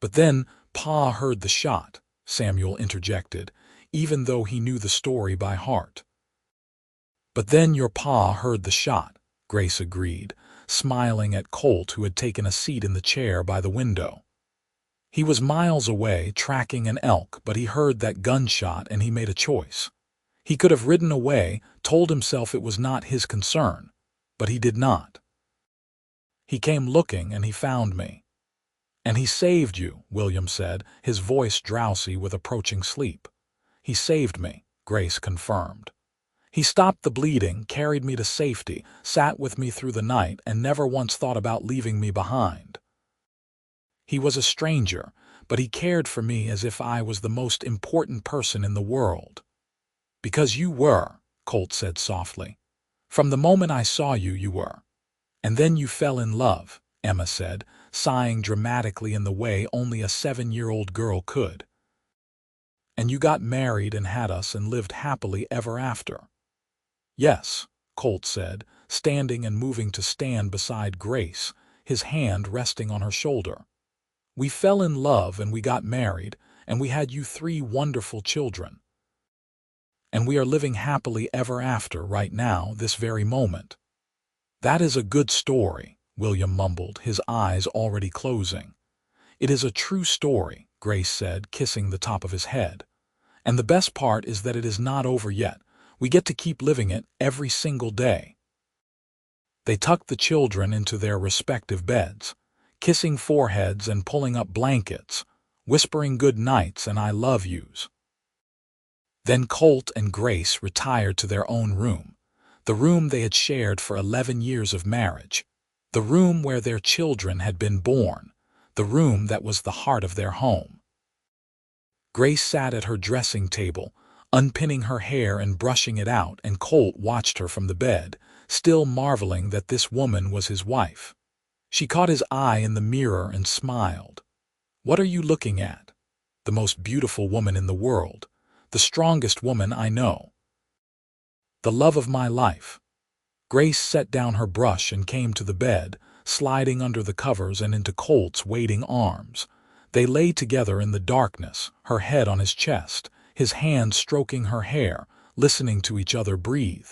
But then Pa heard the shot," Samuel interjected, even though he knew the story by heart. "But then your Pa heard the shot," Grace agreed, smiling at Colt, who had taken a seat in the chair by the window. "He was miles away tracking an elk, but he heard that gunshot and he made a choice. He could have ridden away, told himself it was not his concern, but he did not. He came looking and he found me." "And he saved you," William said, his voice drowsy with approaching sleep. "He saved me," Grace confirmed. "He stopped the bleeding, carried me to safety, sat with me through the night, and never once thought about leaving me behind. He was a stranger, but he cared for me as if I was the most important person in the world." "Because you were," Colt said softly. "From the moment I saw you, you were. "And then you fell in love," Emma said, sighing dramatically in the way only a 7-year-old girl could. "And you got married and had us and lived happily ever after." "Yes," Colt said, standing and moving to stand beside Grace, his hand resting on her shoulder. "We fell in love and we got married, and we had you 3 wonderful children. And we are living happily ever after right now, this very moment." "That is a good story," William mumbled, his eyes already closing. "It is a true story," Grace said, kissing the top of his head. "And the best part is that it is not over yet. We get to keep living it every single day." They tucked the children into their respective beds, kissing foreheads and pulling up blankets, whispering good nights and I love yous. Then Colt and Grace retired to their own room, the room they had shared for 11 years of marriage, the room where their children had been born, the room that was the heart of their home. Grace sat at her dressing table, unpinning her hair and brushing it out, and Colt watched her from the bed, still marveling that this woman was his wife. She caught his eye in the mirror and smiled. "What are you looking at?" "The most beautiful woman in the world, the strongest woman I know. The love of my life." Grace set down her brush and came to the bed, sliding under the covers and into Colt's waiting arms. They lay together in the darkness, her head on his chest, his hand stroking her hair, listening to each other breathe.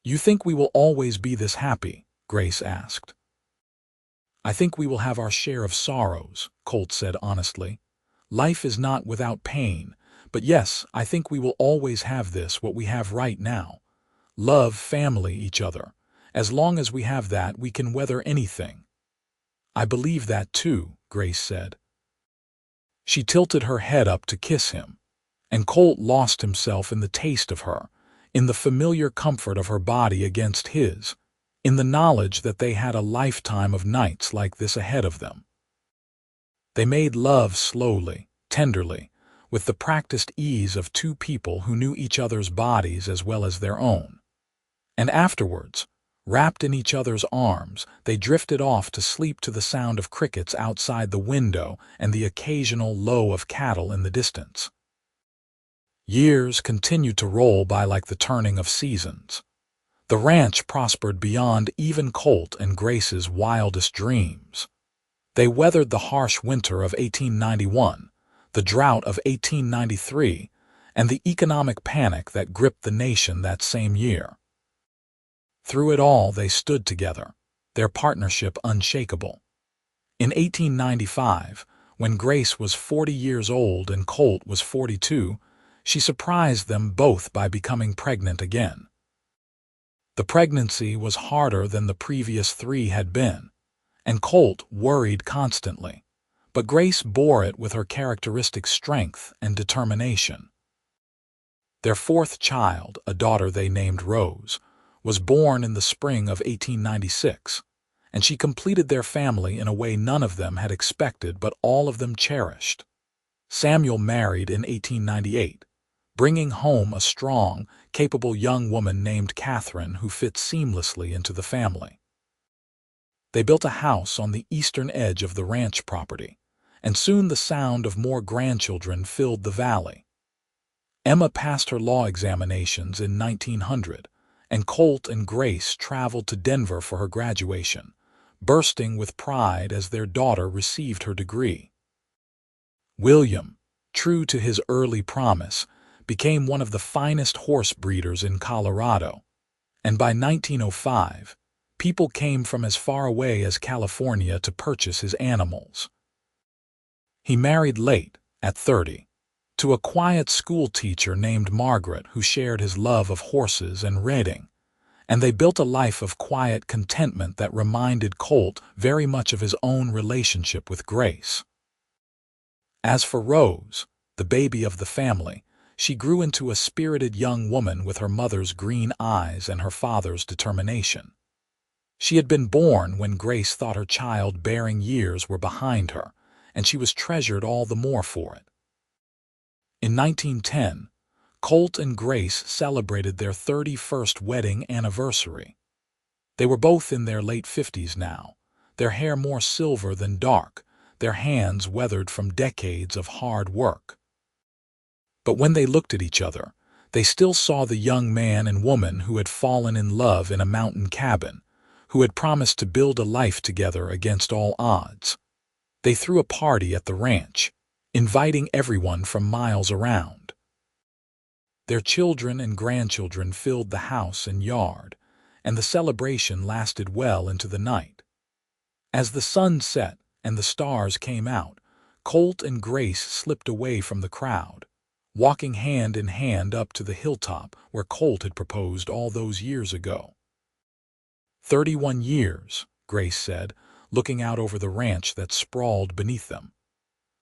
"You think we will always be this happy?" Grace asked. "I think we will have our share of sorrows," Colt said honestly. "Life is not without pain, but yes, I think we will always have what we have right now. Love, family, each other. As long as we have that, we can weather anything." "I believe that too," Grace said. She tilted her head up to kiss him, and Colt lost himself in the taste of her, in the familiar comfort of her body against his, in the knowledge that they had a lifetime of nights like this ahead of them. They made love slowly, tenderly, with the practiced ease of 2 people who knew each other's bodies as well as their own. And afterwards, wrapped in each other's arms, they drifted off to sleep to the sound of crickets outside the window and the occasional low of cattle in the distance. Years continued to roll by like the turning of seasons. The ranch prospered beyond even Colt and Grace's wildest dreams. They weathered the harsh winter of 1891, the drought of 1893, and the economic panic that gripped the nation that same year. Through it all, they stood together, their partnership unshakable. In 1895, when Grace was 40 years old and Colt was 42, she surprised them both by becoming pregnant again. The pregnancy was harder than the previous 3 had been, and Colt worried constantly, but Grace bore it with her characteristic strength and determination. Their 4th child, a daughter they named Rose, was born in the spring of 1896, and she completed their family in a way none of them had expected but all of them cherished. Samuel married in 1898, bringing home a strong, capable young woman named Catherine who fit seamlessly into the family. They built a house on the eastern edge of the ranch property, and soon the sound of more grandchildren filled the valley. Emma passed her law examinations in 1900, and Colt and Grace traveled to Denver for her graduation, bursting with pride as their daughter received her degree. William, true to his early promise, became one of the finest horse breeders in Colorado, and by 1905, people came from as far away as California to purchase his animals. He married late, at 30, to a quiet school teacher named Margaret who shared his love of horses and riding, and they built a life of quiet contentment that reminded Colt very much of his own relationship with Grace. As for Rose, the baby of the family, she grew into a spirited young woman with her mother's green eyes and her father's determination. She had been born when Grace thought her child-bearing years were behind her, and she was treasured all the more for it. In 1910, Colt and Grace celebrated their 31st wedding anniversary. They were both in their late 50s now, their hair more silver than dark, their hands weathered from decades of hard work. But when they looked at each other, they still saw the young man and woman who had fallen in love in a mountain cabin, who had promised to build a life together against all odds. They threw a party at the ranch, inviting everyone from miles around. Their children and grandchildren filled the house and yard, and the celebration lasted well into the night. As the sun set and the stars came out, Colt and Grace slipped away from the crowd, walking hand in hand up to the hilltop where Colt had proposed all those years ago. 31 years, Grace said, looking out over the ranch that sprawled beneath them.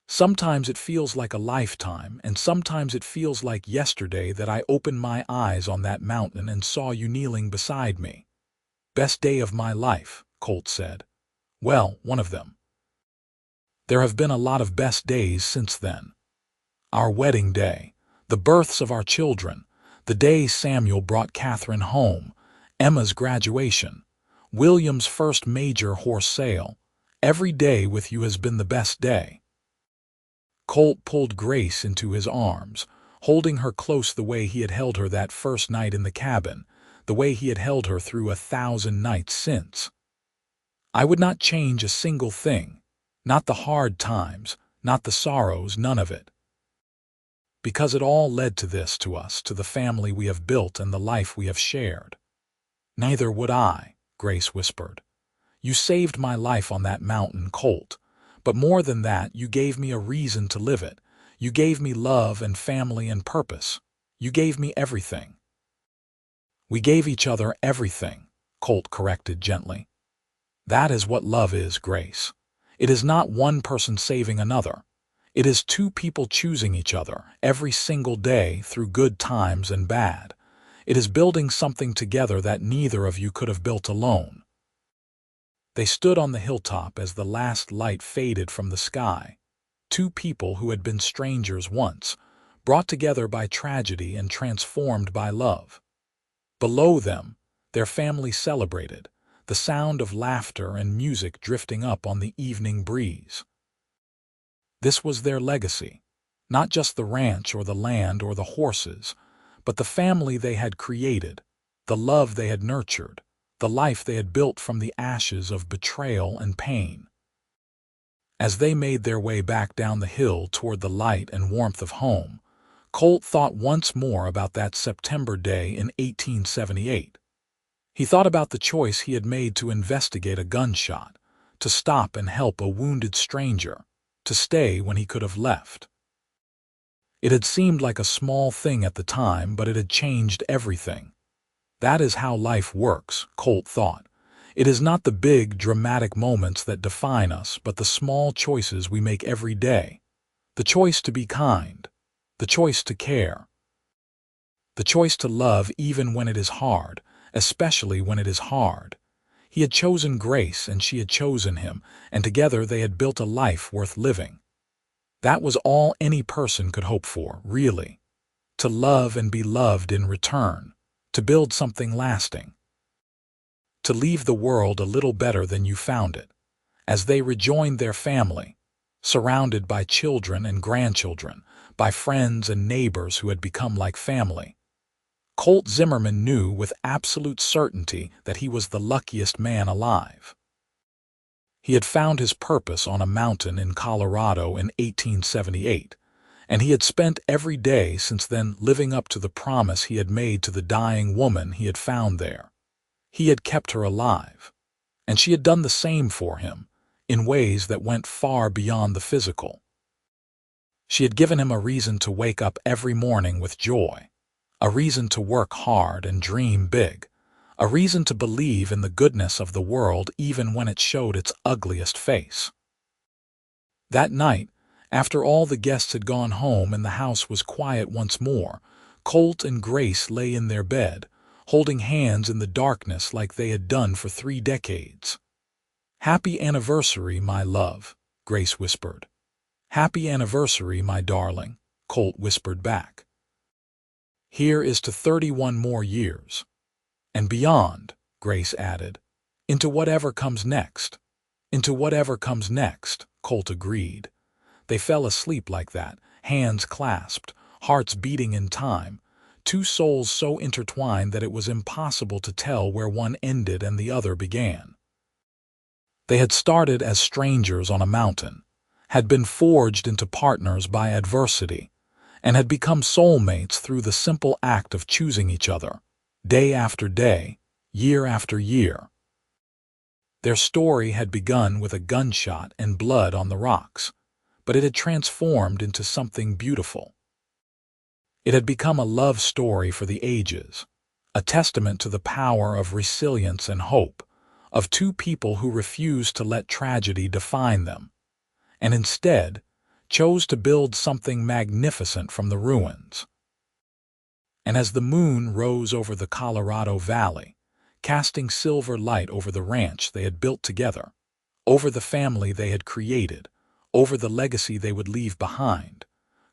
Sometimes it feels like a lifetime, and sometimes it feels like yesterday that I opened my eyes on that mountain and saw you kneeling beside me. Best day of my life, Colt said. Well, one of them. There have been a lot of best days since then. Our wedding day, the births of our children, the day Samuel brought Catherine home, Emma's graduation, William's first major horse sale. Every day with you has been the best day. Colt pulled Grace into his arms, holding her close the way he had held her that first night in the cabin, the way he had held her through 1,000 nights since. I would not change a single thing, not the hard times, not the sorrows, none of it. Because it all led to this, to us, to the family we have built and the life we have shared. Neither would I, Grace whispered. You saved my life on that mountain, Colt. But more than that, you gave me a reason to live it. You gave me love and family and purpose. You gave me everything. We gave each other everything, Colt corrected gently. That is what love is, Grace. It is not one person saving another. It is two people choosing each other every single day through good times and bad. It is building something together that neither of you could have built alone. They stood on the hilltop as the last light faded from the sky. Two people who had been strangers once, brought together by tragedy and transformed by love. Below them, their family celebrated, the sound of laughter and music drifting up on the evening breeze. This was their legacy, not just the ranch or the land or the horses, but the family they had created, the love they had nurtured, the life they had built from the ashes of betrayal and pain. As they made their way back down the hill toward the light and warmth of home, Colt thought once more about that September day in 1878. He thought about the choice he had made to investigate a gunshot, to stop and help a wounded stranger, to stay when he could have left. It had seemed like a small thing at the time, but it had changed everything. That is how life works, Colt thought. It is not the big, dramatic moments that define us, but the small choices we make every day. The choice to be kind, the choice to care, the choice to love even when it is hard, especially when it is hard. He had chosen Grace and she had chosen him, and together they had built a life worth living. That was all any person could hope for, really. To love and be loved in return. To build something lasting. To leave the world a little better than you found it. As they rejoined their family, surrounded by children and grandchildren, by friends and neighbors who had become like family, Colt Zimmerman knew with absolute certainty that he was the luckiest man alive. He had found his purpose on a mountain in Colorado in 1878, and he had spent every day since then living up to the promise he had made to the dying woman he had found there. He had kept her alive, and she had done the same for him, in ways that went far beyond the physical. She had given him a reason to wake up every morning with joy, a reason to work hard and dream big, a reason to believe in the goodness of the world even when it showed its ugliest face. That night, after all the guests had gone home and the house was quiet once more, Colt and Grace lay in their bed, holding hands in the darkness like they had done for 3 decades. "Happy anniversary, my love," Grace whispered. "Happy anniversary, my darling," Colt whispered back. "Here is to 31 more years. And beyond," Grace added. Into whatever comes next. Into whatever comes next, Colt agreed. They fell asleep like that, hands clasped, hearts beating in time, two souls so intertwined that it was impossible to tell where one ended and the other began. They had started as strangers on a mountain, had been forged into partners by adversity, and had become soulmates through the simple act of choosing each other, day after day, year after year. Their story had begun with a gunshot and blood on the rocks, but it had transformed into something beautiful. It had become a love story for the ages, a testament to the power of resilience and hope, of two people who refused to let tragedy define them, and instead chose to build something magnificent from the ruins. And as the moon rose over the Colorado Valley, casting silver light over the ranch they had built together, over the family they had created, over the legacy they would leave behind,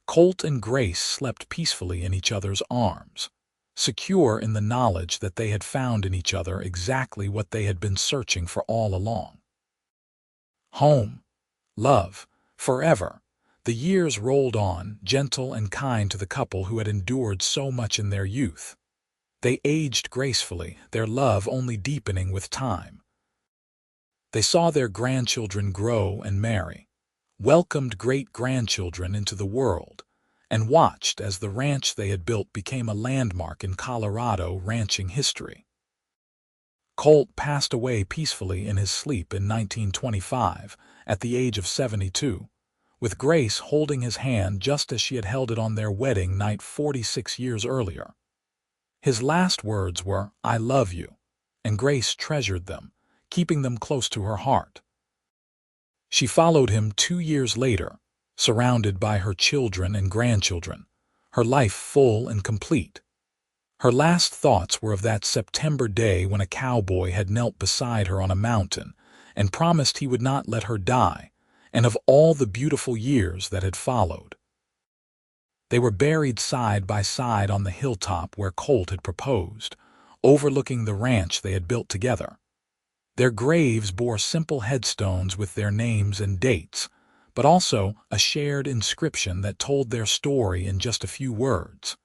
Colt and Grace slept peacefully in each other's arms, secure in the knowledge that they had found in each other exactly what they had been searching for all along. Home, love, forever. The years rolled on, gentle and kind to the couple who had endured so much in their youth. They aged gracefully, their love only deepening with time. They saw their grandchildren grow and marry, welcomed great-grandchildren into the world, and watched as the ranch they had built became a landmark in Colorado ranching history. Colt passed away peacefully in his sleep in 1925, at the age of 72, with Grace holding his hand just as she had held it on their wedding night 46 years earlier. His last words were, "I love you," and Grace treasured them, keeping them close to her heart. She followed him 2 years later, surrounded by her children and grandchildren, her life full and complete. Her last thoughts were of that September day when a cowboy had knelt beside her on a mountain and promised he would not let her die, and of all the beautiful years that had followed. They were buried side by side on the hilltop where Colt had proposed, overlooking the ranch they had built together. Their graves bore simple headstones with their names and dates, but also a shared inscription that told their story in just a few words.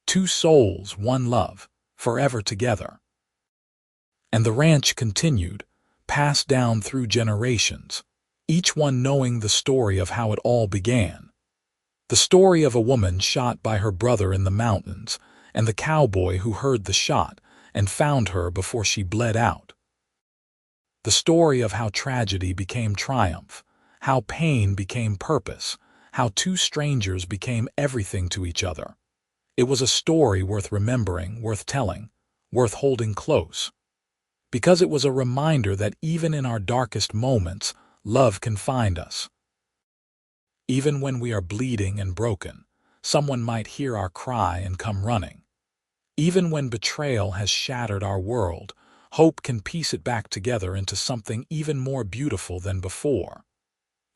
Two souls, one love, forever together. And the ranch continued, passed down through generations, each one knowing the story of how it all began. The story of a woman shot by her brother in the mountains, and the cowboy who heard the shot and found her before she bled out. The story of how tragedy became triumph, how pain became purpose, how two strangers became everything to each other. It was a story worth remembering, worth telling, worth holding close. Because it was a reminder that even in our darkest moments, love can find us. Even when we are bleeding and broken, someone might hear our cry and come running. Even when betrayal has shattered our world, hope can piece it back together into something even more beautiful than before.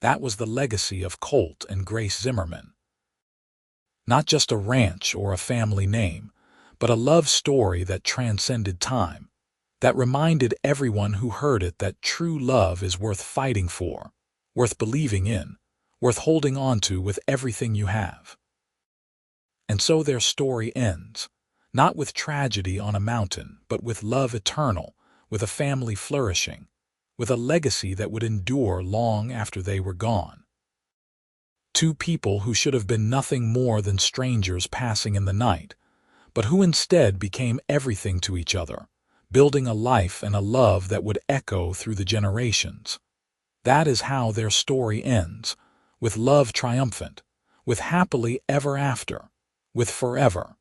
That was the legacy of Colt and Grace Zimmerman. Not just a ranch or a family name, but a love story that transcended time, that reminded everyone who heard it that true love is worth fighting for, worth believing in, worth holding on to with everything you have. And so their story ends, not with tragedy on a mountain, but with love eternal, with a family flourishing, with a legacy that would endure long after they were gone. Two people who should have been nothing more than strangers passing in the night, but who instead became everything to each other, building a life and a love that would echo through the generations. That is how their story ends, with love triumphant, with happily ever after, with forever.